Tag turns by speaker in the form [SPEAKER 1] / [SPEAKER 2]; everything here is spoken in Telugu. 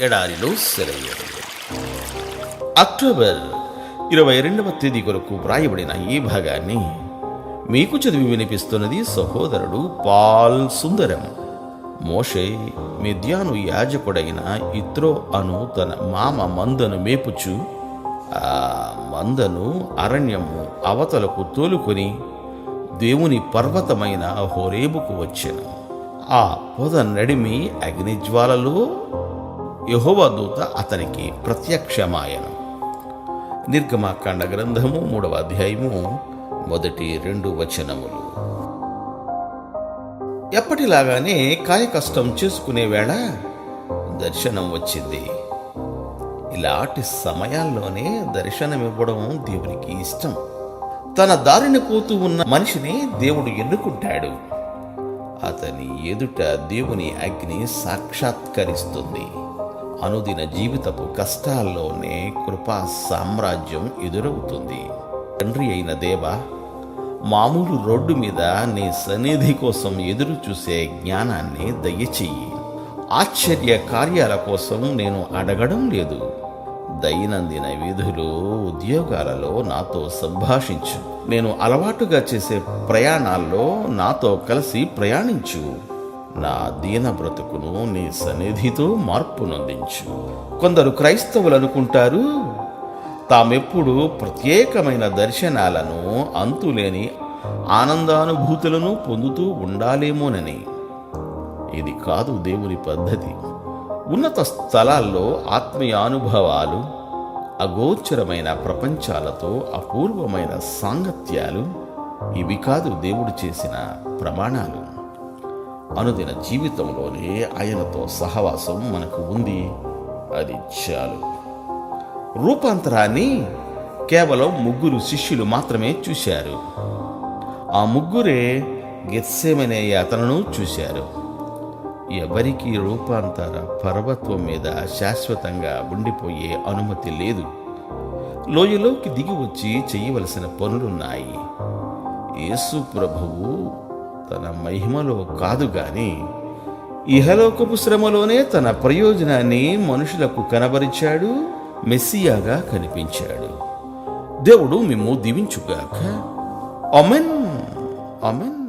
[SPEAKER 1] ఎడారిలో సెలయేరు. అక్టోబర్ 22వ తేదీ కొరకు వ్రాయబడిన ఈ భాగాన్ని మీకు చదివి వినిపిస్తున్నది సహోదరుడు పాల్ సుందరం. మోషే మిద్యాను యాజకుడైన ఇత్రో అను తన మామ మందను మేపుచు ఆ మందను అరణ్యము అవతలకు తోలుకొని దేవుని పర్వతమైన హోరేబుకు వచ్చెను. ఆ పొద నడిమి అగ్నిజ్వాలలో యెహోవా దూత అతనికి ప్రత్యక్షమాయను. నిర్గమాకాండ గ్రంథము 3వ అధ్యాయము మొదటి 2 వచనములు. ఎప్పటిలాగానే కాయకష్టం చేసుకునే వేళ దర్శనం వచ్చింది. ఇలాంటి సమయాల్లోనే దర్శనమివ్వడం దేవునికి ఇష్టం. తన దారిని పోతూ ఉన్న మనిషిని దేవుడు ఎన్నుకుంటాడు. అతని ఎదుట దేవుని అగ్ని సాక్షాత్కరిస్తుంది. అనుదిన జీవితపు కష్టాల్లోనే కృపా సామ్రాజ్యం ఎదురవుతుంది. తండ్రి అయిన దేవ, మామూలు రోడ్డు మీద నీ సన్నిధి కోసం ఎదురు చూసే జ్ఞానాన్ని దయచెయ్యి. ఆశ్చర్య కార్యాల కోసం నేను అడగడం లేదు. దైనందిన విధులు, ఉద్యోగాలలో నాతో సంభాషించు. నేను అలవాటుగా చేసే ప్రయాణాల్లో నాతో కలిసి ప్రయాణించు. నా దీన బ్రతుకును నీ సన్నిధితో మార్పు నొందించు. కొందరు క్రైస్తవులు అనుకుంటారు తామెప్పుడు ప్రత్యేకమైన దర్శనాలను, అంతులేని ఆనందానుభూతులను పొందుతూ ఉండాలేమోనని. ఇది కాదు దేవుని పద్ధతి. ఉన్నత స్థలాల్లో ఆత్మీయానుభవాలు, అగోచరమైన ప్రపంచాలతో అపూర్వమైన సాంగత్యాలు, ఇవి కాదు దేవుడు చేసిన ప్రమాణాలు. అనుదిన జీవితంలోనే ఆయనతో సహవాసం మనకు ఉంది, అది చాలు. రూపాంతరాన్ని కేవలం 3 శిష్యులు మాత్రమే చూశారు. ఆ 3 గెత్సేమనే యాతనను చూశారు. ఎవరికీ రూపాంతర పర్వతం మీద శాశ్వతంగా ఉండిపోయే అనుమతి లేదు. లోయలోకి దిగి వచ్చి చేయవలసిన పనులున్నాయి. యేసు ప్రభువు తన మహిమలో కాదు గాని ఇహలోకపు శ్రమలోనే తన ప్రయోజనాన్ని మనుషులకు కనబరిచాడు, మెస్సియాగా కనిపించాడు. దేవుడు మిమ్ము దీవించుగాక. ఆమేన్, ఆమేన్.